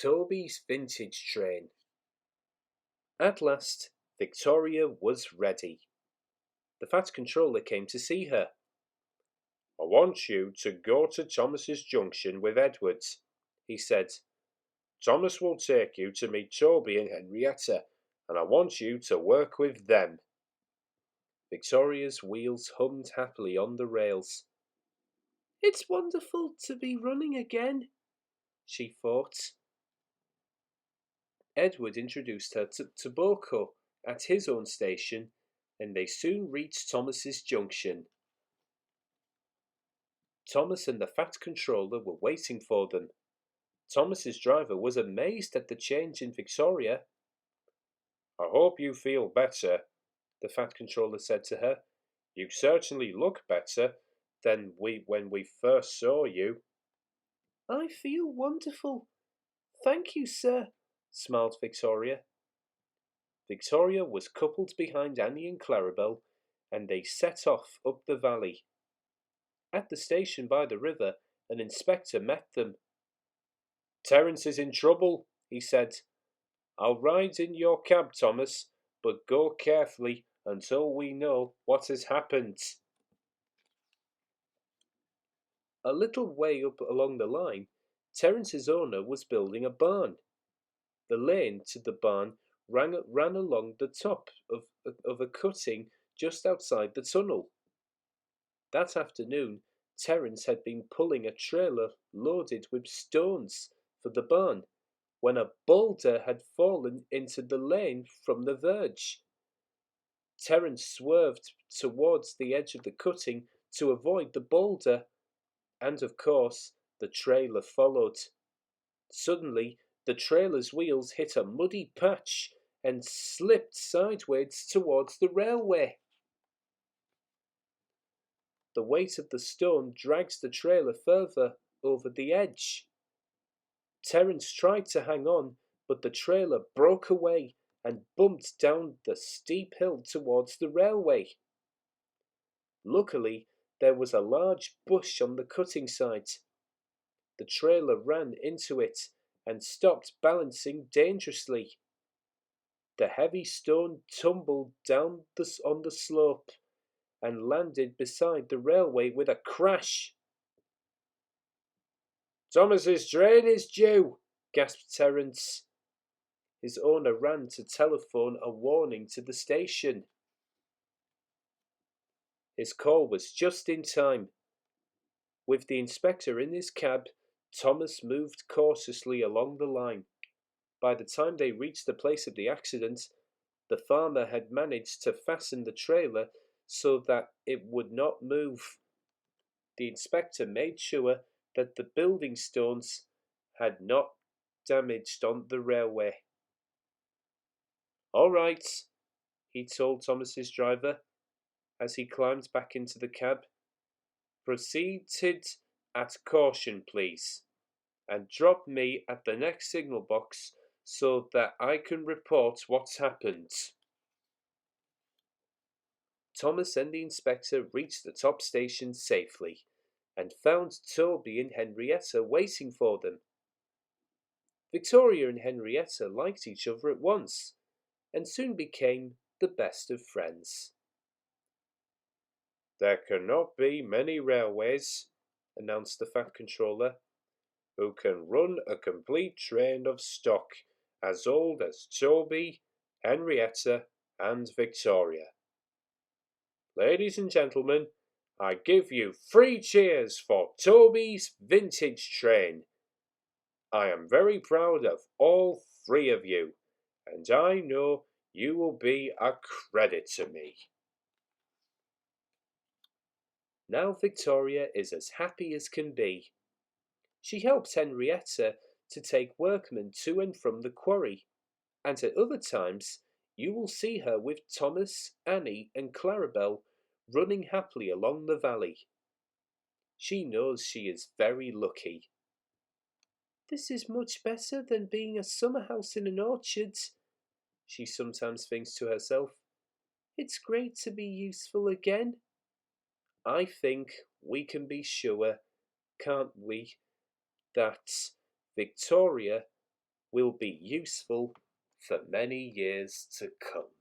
Toby's vintage train. At last, Victoria was ready. The Fat Controller came to see her. "I want you to go to Thomas's junction with Edwards," he said. "Thomas will take you to meet Toby and Henrietta, and I want you to work with them." Victoria's wheels hummed happily on the rails. "It's wonderful to be running again," she thought. Edward introduced her to Boko at his own station, and they soon reached Thomas's junction. Thomas and the Fat Controller were waiting for them. Thomas's driver was amazed at the change in Victoria. "I hope you feel better," the Fat Controller said to her. "You certainly look better than when we first saw you." "I feel wonderful. Thank you, sir," smiled Victoria. Victoria was coupled behind Annie and Clarabel, and they set off up the valley. At the station by the river, an inspector met them. "Terence is in trouble," he said. "I'll ride in your cab, Thomas, but go carefully until we know what has happened." A little way up along the line, Terence's owner was building a barn. The lane to the barn ran along the top of a cutting just outside the tunnel. That afternoon, Terence had been pulling a trailer loaded with stones for the barn when a boulder had fallen into the lane from the verge. Terence swerved towards the edge of the cutting to avoid the boulder, and of course, the trailer followed. Suddenly, the trailer's wheels hit a muddy patch and slipped sideways towards the railway. The weight of the stone dragged the trailer further over the edge. Terence tried to hang on, but the trailer broke away and bumped down the steep hill towards the railway. Luckily, there was a large bush on the cutting site. The trailer ran into it and stopped balancing dangerously. The heavy stone tumbled down on the slope and landed beside the railway with a crash. "Thomas's train is due," gasped Terence. His owner ran to telephone a warning to the station. His call was just in time. With the inspector in his cab, Thomas moved cautiously along the line. By the time they reached the place of the accident, the farmer had managed to fasten the trailer so that it would not move. The inspector made sure that the building stones had not damaged on the railway. "All right," he told Thomas's driver as he climbed back into the cab. "Proceeded at caution, please, and drop me at the next signal box so that I can report what's happened." Thomas and the inspector reached the top station safely and found Toby and Henrietta waiting for them. Victoria and Henrietta liked each other at once and soon became the best of friends. "There cannot be many railways," announced the Fat Controller, "who can run a complete train of stock as old as Toby, Henrietta, and Victoria. Ladies and gentlemen, I give you 3 cheers for Toby's vintage train. I am very proud of all 3 of you, and I know you will be a credit to me." Now Victoria is as happy as can be. She helps Henrietta to take workmen to and from the quarry, and at other times you will see her with Thomas, Annie, and Clarabel running happily along the valley. She knows she is very lucky. "This is much better than being a summer house in an orchard," she sometimes thinks to herself. "It's great to be useful again." I think we can be sure, can't we, that Victoria will be useful for many years to come.